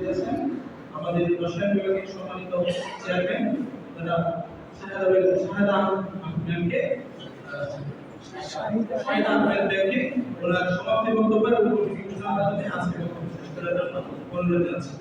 দিয়েছেন আমাদের রসায়ন বিভাগের সম্মানিত চেয়ারম্যান জনাব শাহাদা ম্যামকে ওনার সমাপ্তি বক্তব্যের উপর ঘোষণার মাধ্যমে আজকে বক্তব্য শেষ করার জন্য অনুরোধ জানাচ্ছি।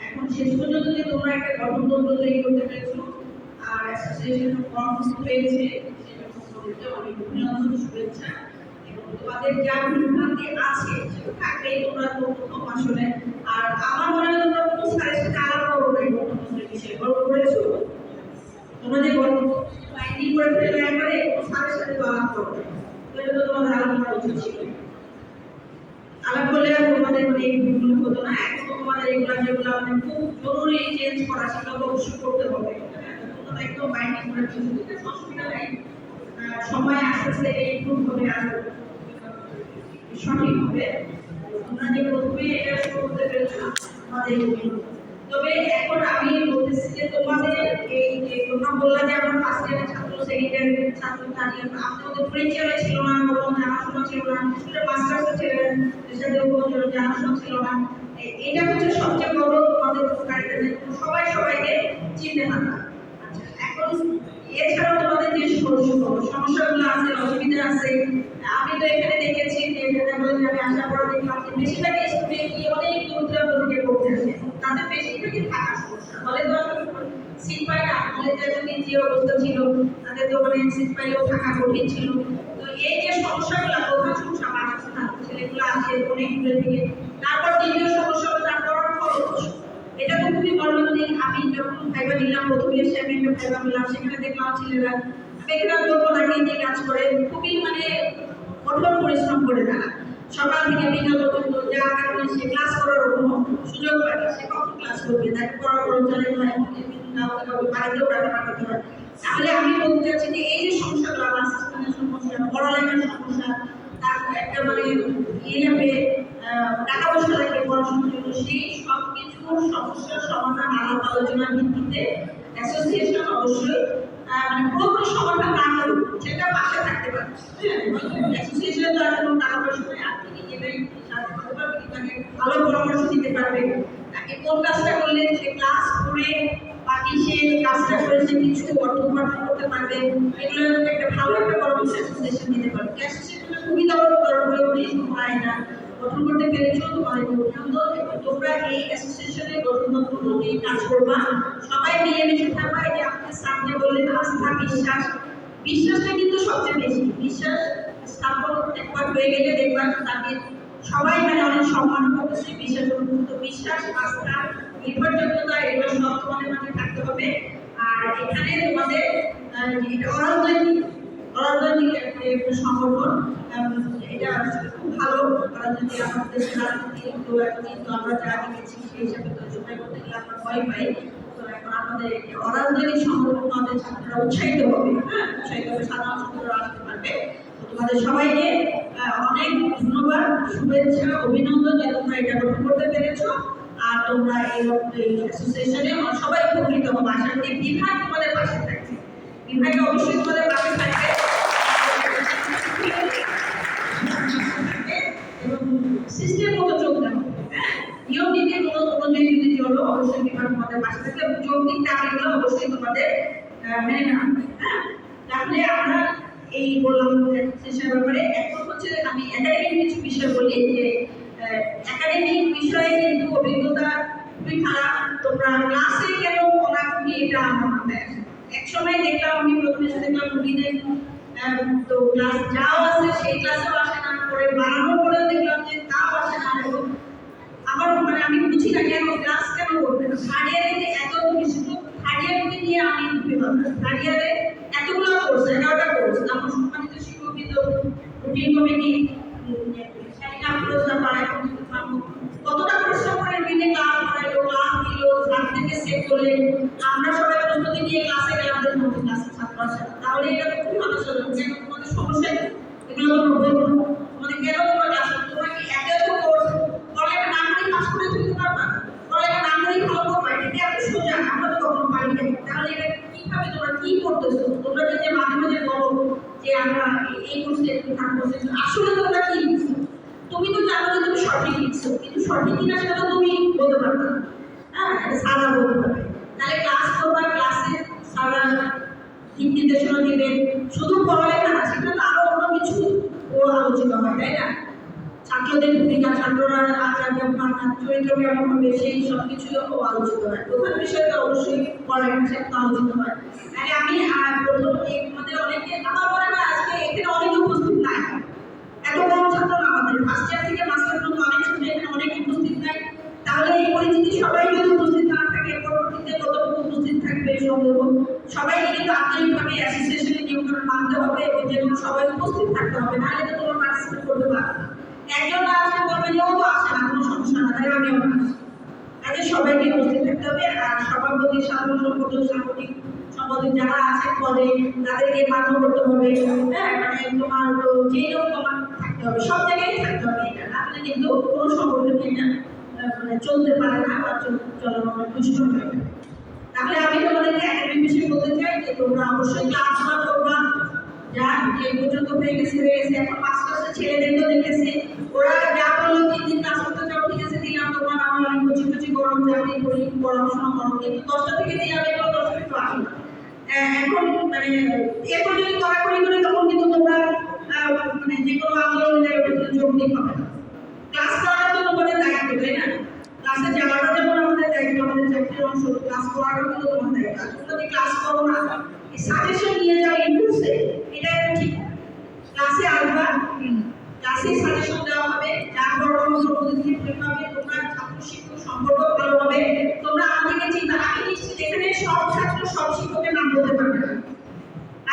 এখন শেষ পর্যন্ত যে তোমরা একটা গঠনতন্ত্র তৈরি করতে পেরেছো আর অ্যাসোসিয়েশন কর্মসূচি পেয়েছে সেটা তোমাদেরকে অনেক অভিনন্দন, শুভেচ্ছা। এবং তোমাদের যা বিভ্রান্তি আছে সেটা থাকলেই তোমরা তো প্রথম আসলে। আর আমার মনে হয় তোমরা কোনো স্যারের সাথে আলাপ করবো না এই গঠনতন্ত্রের বিষয়ে, গল্প করেছো তোমরা যে গল্প বাইন্ডিং করে ফেলে একবারে কোনো স্যারের সাথে তো আলাপ করবে, এটা তো তোমাদের আলাপ করা উচিত ছিল। আলাপ করলে তোমাদের মানে ভুল হতো না। এখন তোমাদের এগুলো যেগুলো মানে খুব জরুরি চেঞ্জ করা সেগুলো তো অবশ্যই করতে হবে। তোমরা একদম বাইন্ডিং করে ফেলছো, ঠিক আছে, অসুবিধা নাই। সময় আস্তে আস্তে ইমপ্রুভ হবে আর সঠিক হবে। তোমরা যে প্রথমে এটা শুরু করতে পেরেছো আমাদের তবে এখন আমি বলতেছি যে তোমাদের এই যে তোমরা বললা যে আমার ফার্স্ট ইয়ারের ছাত্র, সেকেন্ড ইয়ারের ছাত্র, থার্ড ইয়ার আপনাদের পরিচয় ছিল না, কোনো জানাশোনা ছিল না, মাস্টার্স ছিলেন সাথেও কোনো জানাশোনা ছিল না। এটা হচ্ছে সবচেয়ে বড় তোমাদের উপকারিতা যে সবাই সবাইকে চিনতে পারবে। আচ্ছা, এখন এছাড়াও তোমাদের যে সমস্যাগুলো আছে, অসুবিধা আছে, আমি তো এখানে দেখেছি যে আমি আসার পর দেখলাম যে বেশিরভাগ স্টুডেন্ট কি অনেক দূর দূরান্ত থেকে পড়তে আসে, তাদের বেশিরভাগই থাকার সমস্যা। ফলে তো আসলে সিট পায় না, কলেজে যদি যে অবস্থা ছিল তাদের তো মানে সিট পাইলেও থাকা কঠিন ছিল। তো এই যে সমস্যাগুলো, প্রধান সমস্যা বাসস্থান, ছেলেগুলো আসে অনেক দূরে থেকে। তারপর দ্বিতীয় সমস্যা হলো তার পড়ার খরচ। এটা তো খুবই মর্মান্তিক। আমি যখন ভাইবা নিলাম, প্রথমে এসে আমি একটা ভাইবা নিলাম, সেখানে দেখলাম ছেলেরা বেকার বলবো না যে কাজ করে খুবই মানে কঠোর পরিশ্রম করে তারা সকাল থেকে বিকাল পর্যন্ত, যার কারণে সে ক্লাস করার কোনো সুযোগ পায় না। সে কখন ক্লাস করবে, তাকে পড়ার খরচ চালাতে হয়, বাড়িতেও টাকা পাঠাতে হয়। তাহলে আমি বলতে চাচ্ছি যে এই যে সমস্যাগুলো, বাসস্থানের সমস্যা, পড়ালেখার সমস্যা, তারপর একটা মানে হবে টাকা পয়সা লাগে পড়াশোনার জন্য, সেই সব কিছুর সমস্যার সমাধান আলাপ আলোচনার ভিত্তিতে অ্যাসোসিয়েশন অবশ্যই মানে পুরোপুরি সমাধান না হলেও সেটা পাশে থাকতে পারে। অ্যাসোসিয়েশনে তো আর কোনো টাকা পয়সা নেই, আপনি গেলেই সাহায্য করতে পারবে, তাকে ভালো পরামর্শ দিতে পারবে, তাকে কোন কাজটা করলে সে ক্লাস করে বাকি সে কাজটা করে সে কিছু অর্থ উপার্জন করতে পারবে, এগুলো একটা ভালো একটা পরামর্শ অ্যাসোসিয়েশন দিতে পারবে। অ্যাসোসিয়েশনটা খুবই দরকার বলে উনি হয় না গঠন করতে পেরেছো, তোমাদের অভিনন্দন। এবং তোমরা এই অ্যাসোসিয়েশনের গঠনতন্ত্র অনুযায়ী কাজ করবা, সবাই মিলেমিশে থাকবা। এই যে আপনি সামনে বললেন আস্থা, বিশ্বাস, বিশ্বাসটা কিন্তু সবচেয়ে বেশি। বিশ্বাস স্থাপন একবার হয়ে গেলে দেখবা তাকে সবাই মানে অনেক সম্মান করতেছে। বিশ্বাস, বিশ্বাস, আস্থা, নির্ভরযোগ্যতা, এগুলো সব তোমাদের মাঝে থাকতে হবে। আর এখানে তোমাদের অরাজনৈতিক একটা সংগঠন, এটা খুব ভালো। যদি আমাদের কিন্তু আমরা যা দেখেছি সেই হিসাবে তো সেটা করতে গেলে আমরা ভয় পাই। তো এখন আমাদের অরাজনৈতিক সংগঠন আমাদের ছাত্ররা উৎসাহিত হবে, হ্যাঁ, উৎসাহিত হবে, সাধারণ ছাত্ররা আসতে পারবে। তোমাদের সবাইকে অনেক ধন্যবাদ, শুভেচ্ছা, অভিনন্দন যে তোমরা এটা গঠন করতে পেরেছো। আর তোমরা এই অ্যাসোসিয়েশনে সবাই উপকৃত হবে। আশা করি বিভাগ তোমাদের পাশে থাকছে, বিভাগে অবশ্যই তোমাদের পাশে থাকবে এবং সিস্টেম মতো চলতে হবে। হ্যাঁ, নিয়ম নীতির অনুযায়ী যদি চলো অবশ্যই বিভাগ তোমাদের পাশে থাকবে। যৌক্তিক দাবিগুলো অবশ্যই তোমাদের মেনে নেওয়া হবে। হ্যাঁ, তাহলে আমরা এই বললাম অ্যাসোসিয়েশনের ব্যাপারে। এখন হচ্ছে আমি একাডেমিক কিছু বিষয় বলি যে একাডেমিক বিষয়ে কিন্তু অভিজ্ঞতা খুবই খারাপ। তোমরা ক্লাসে কেন ওরা খুবই এটা আমার মাথায় আসে। এক সময় দেখলাম আমি প্রথমে দেখলাম রুগীদের তো ক্লাস যাও আছে সেই ক্লাসেও আসে না, পরে বানানোর পরেও দেখলাম যে তাও আসে না। এবং আমার মানে আমি বুঝি না কেন ক্লাস কেন করবে না। থার্ড ইয়ারে এত বিশেষ থার্ড ইয়ারকে নিয়ে আমি থার্ড ইয়ারে এতগুলো কোর্স 11টা কোর্স, তারপর সম্মানিত শিক্ষকবৃন্দ, রুটিন কমিটি, কতটা পরিশ্রম করে মিলে ক্লাস করাইলো, ক্লাস দিল, স্যার থেকে সেট করলেন, আমরা সবাই প্রস্তুতি নিয়ে ক্লাসে গেলাম, ক্লাসে ছাত্র আসে। তাহলে এটা তো খুব ভালো ছিল যে তোমাদের সমস্যা এগুলো তো বলবো তোমাদের কেন তোমরা ক্লাস তোমরা কি একে তো কোর্স পড়ালেখা না করে পাস করে দিতে পারবা, পড়ালেখা না করে ভালো করবা, এটা এত সোজা আমরা তো কখনো পারি না। তাহলে এটা কিভাবে তোমরা কি করতেছো? তোমরা যে মাঝে মাঝে বলো যে আমরা এই কোর্সে থাকবো, আসলে তোমরা কি লিখছো? তুমি তো জানো যে তুমি সঠিক লিখছো, কিন্তু সঠিক কিনা সেটা তো তুমি বলতে পারবে না। হ্যাঁ, সারা বলতে পারবে। তাহলে ক্লাস করবা, ক্লাসে সারা দিক নির্দেশনা দিবেন, শুধু পড়ালেখা না, সেটা তো আরো অন্য কিছু ও আলোচিত হয়, তাই না? ছাত্রদের ভূমিকা, ছাত্ররা আচার ব্যবহার, চরিত্র কেমন হবে, সেই সব কিছুও আলোচিত হয়। প্রধান বিষয় তো অবশ্যই পড়ালেখা সেটা আলোচিত হয়। তাহলে আমি প্রথম আমাদের অনেকে আমার মনে হয় আজকে এখানে অনেকে উপস্থিত নাই, এত কম ছাত্র না আমাদের ফার্স্ট ইয়ার থেকে মাস্টার পর্যন্ত অনেক ছাত্র এখানে অনেক উপস্থিত নাই। তাহলে এই পরিচিতি সবাই যদি উপস্থিত না থাকে, পরবর্তীতে কতটুকু উপস্থিত থাকবে সম্ভব, সবাইকে কিন্তু আন্তরিকভাবে অ্যাসোসিয়েশনের নিয়মকানুন মানতে হবে এবং যেগুলো সবাই উপস্থিত থাকতে হবে, নাহলে তো তোমরা পার্টিসিপেট করতে পারবে না। একজন না আসলে বলবে যে ও তো আসে না, কোনো সমস্যা না, তাই আমিও না আসি। তাদের সবাইকে উপস্থিত থাকতে হবে। আর সভাপতি, সাধারণ সম্পাদক, সাংগঠনিক সম্পাদক যারা আছে পদে তাদেরকে মান্য করতে হবে। হ্যাঁ, মানে তোমার তো যেই লোক তোমার থাকতে হবে, সব জায়গায় থাকতে হবে। এটা না হলে কিন্তু কোনো সংগঠনকে এটা মানে চলতে পারে না বা চলমান দুষ্ট হয়ে যাবে। তাহলে আমি তোমাদেরকে একাডেমিক বিষয় বলতে চাই যে তোমরা অবশ্যই ক্লাসগুলো করবা। যা যে পর্যন্ত হয়ে গেছে এখন মাস্টার্সের ছেলেদেরকেও দেখেছে, ওরা যা বললো 3 দিন ক্লাস করতে যাও, ঠিক আছে দিলাম, তোমরা আমার কচি কচি গরম চাকরি করি, পড়াশোনা করো, কিন্তু 10টা থেকে দিলাম, এগুলো 10টা একটু আসে না। এখন মানে এরপর যদি কড়াকড়ি করে তখন কিন্তু তোমরা মানে যে কোনো আন্দোলনে যোগ দিতে হবে না। ক্লাস করাটা তো তোমাদের দায়িত্ব, তাই না? ক্লাসে যাওয়াটা যেমন আমাদের দায়িত্ব, আমাদের চাকরির অংশ, ক্লাস করাটাও কিন্তু তোমার দায়িত্ব। তোমরা যদি ক্লাস করো না, সাজেশন নিয়ে যাও ইনপুটসে, এটা একটু ঠিক না। ক্লাসে আসবা, ক্লাসে সাজেশন দেওয়া হবে, যার পরামর্শ পদ্ধতি পরীক্ষা হবে, তোমরা ছাত্র শিক্ষক সম্পর্ক ভালো হবে। তোমরা আমাদেরকে চিন্তা, আমি নিশ্চিত এখানে সব ছাত্র সব শিক্ষকের নাম বলতে পারবে না,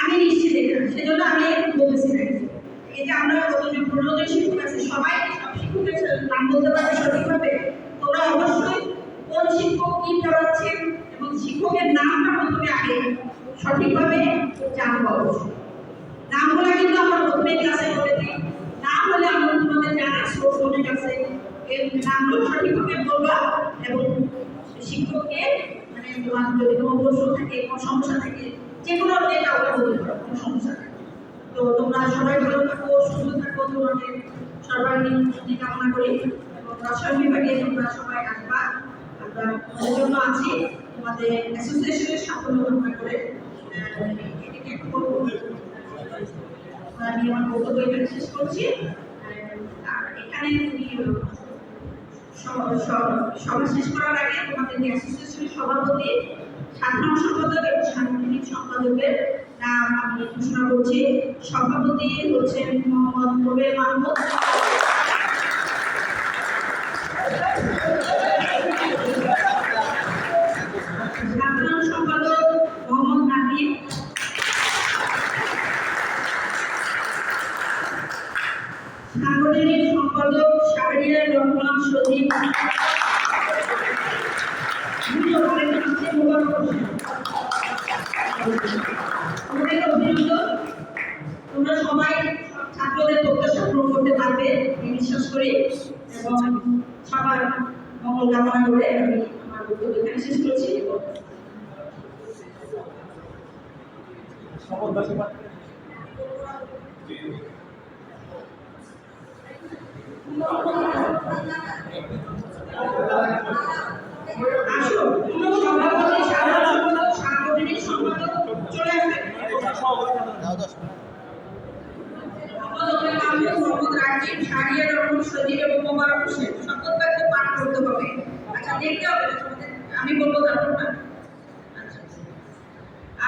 আমি নিশ্চিত এটা, সেজন্য আমি একটু বলতেছি না। এই যে আমরা কতজন 15 জন শিক্ষক আছে, সবাই সব শিক্ষকের নাম বলতে পারবে সঠিকভাবে? তোমরা অবশ্যই কোন শিক্ষক কি পড়াচ্ছেন এবং শিক্ষকের নামটা প্রথমে আগে সঠিকভাবে জানবো। অবশ্যই নামগুলো কিন্তু আমরা প্রথমে ক্লাসে বলে দিই, না হলে আমরা তোমাদের জানার সোর্স অনেক আছে, এই নামগুলো সঠিকভাবে বলবা এবং শিক্ষককে মানে তোমার যদি কোনো প্রশ্ন থাকে, কোনো সমস্যা থাকে, যেগুলো যেটা ওটা বলতে পারো, কোনো সমস্যা নেই। তো তোমরা সবাই ভালো থাকো, সুস্থ থাকো, তোমাদের সর্বাঙ্গীন উন্নতি কামনা করি এবং রসায়ন বিভাগে তোমরা সবাই আসবা, আমরা তোমাদের জন্য আছি, তোমাদের অ্যাসোসিয়েশনের সাফল্য কামনা করে এটাকে করবো। আমি আমার বক্তব্য এখানে শেষ করছি। আর এখানে সভা শেষ করার আগে তোমাদের অ্যাসোসিয়েশনের সভাপতি, সাধারণ সম্পাদক এবং সাংগঠনিক সম্পাদকের নাম আমি ঘোষণা করছি। সভাপতি হচ্ছেন মোহাম্মদ রুবেল মাহমুদ, সাধারণ সম্পাদক মোহাম্মদ নাদিম, সাংগঠনিক সম্পাদক শাহরিয়ার রহমান সজীব, তোমরা সবাই ছাত্রদের প্রত্যাশা পূরণ করতে পারবে বিশ্বাস করি এবং সবার মঙ্গল কামনা করে আমি আমার বক্তব্য এখানে শেষ করছি। আসো সভাপতি, সাধারণ সম্পাদক, সাংগঠনিক সম্পাদক চলে আসবে। মোহাম্মদ রাকিব আজিম শাহরিয়া রহমান সজীব এবং মোবারক হোসেন শপথ বাক্য পাঠ করতে হবে। আচ্ছা দেখতে হবে না তোমাদের, আমি বলবো তারপর না। আচ্ছা,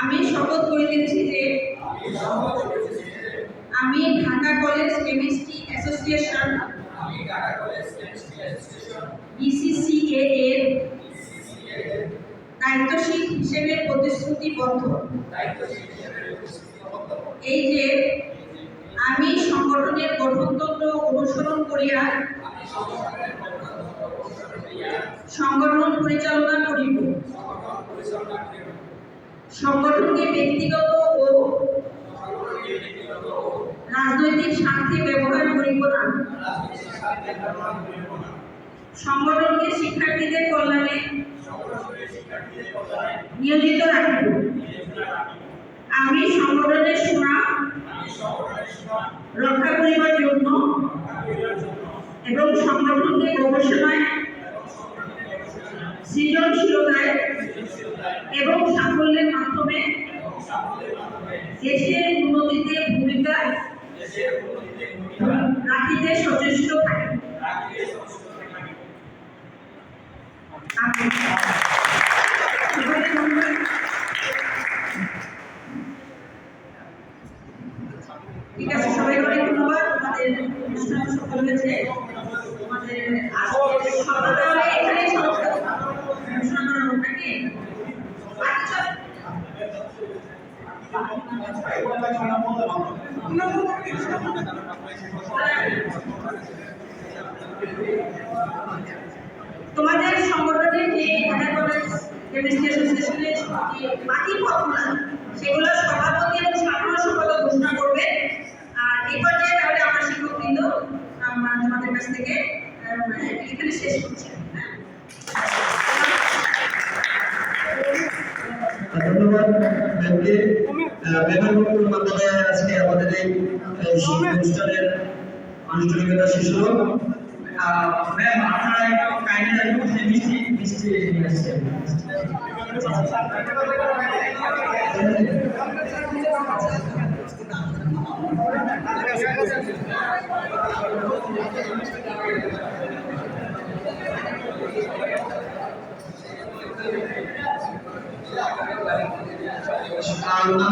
আমি শপথ করিতেছি যে আমি Dhaka college chemistry association BCCA এর দায়িত্বশীল হিসেবে প্রতিশ্রুতিবদ্ধ এই যে আমি সংগঠনের গঠনতন্ত্র অনুসরণ করিয়া সংগঠন পরিচালনা করিব, সংগঠনকে ব্যক্তিগত ও রাজনৈতিক স্বার্থে ব্যবহার করিব না, সংগঠনকে শিক্ষার্থীদের কল্যাণে নিয়োজিত রাখিব, আমি সংগঠনের সুনাম রক্ষা করিবার জন্য এবং সংগঠনকে গবেষণায়, সৃজনশীলতায় এবং সাফল্যের মাধ্যমে দেশের উন্নতিতে ভূমিকা রাখিতে সচেষ্ট থাকি। ঠিক আছে, সবাইকে অনেক ধন্যবাদ। আমাদের অনুষ্ঠান সফল হয়েছে। আমাদের আজকের সভাটা এখানেই সমাপ্ত ঘোষণা করা হোক নাকি? আচ্ছা, তোমাদের সংগঠনের যে ঢাকা কলেজ কেমিস্ট্রি অ্যাসোসিয়েশনের যে বাকি পদগুলো সেগুলো সভাপতি এবং সাধারণ সম্পাদক ঘোষণা করবে। আর এই পর্যায়ে তাহলে আমরা শিক্ষকবৃন্দ তোমাদের কাছ থেকে এখানে শেষ করছি। ধন্যবাদ ম্যামকে। ম্যামের বক্তব্যের মাধ্যমে আজকে আমাদের এই অনুষ্ঠানের আনুষ্ঠানিকতা শেষ হলো। ম্যাম আপনারা একটু কাইন্ডলি একটু মিষ্টি মিষ্টি নিয়ে আসছেন।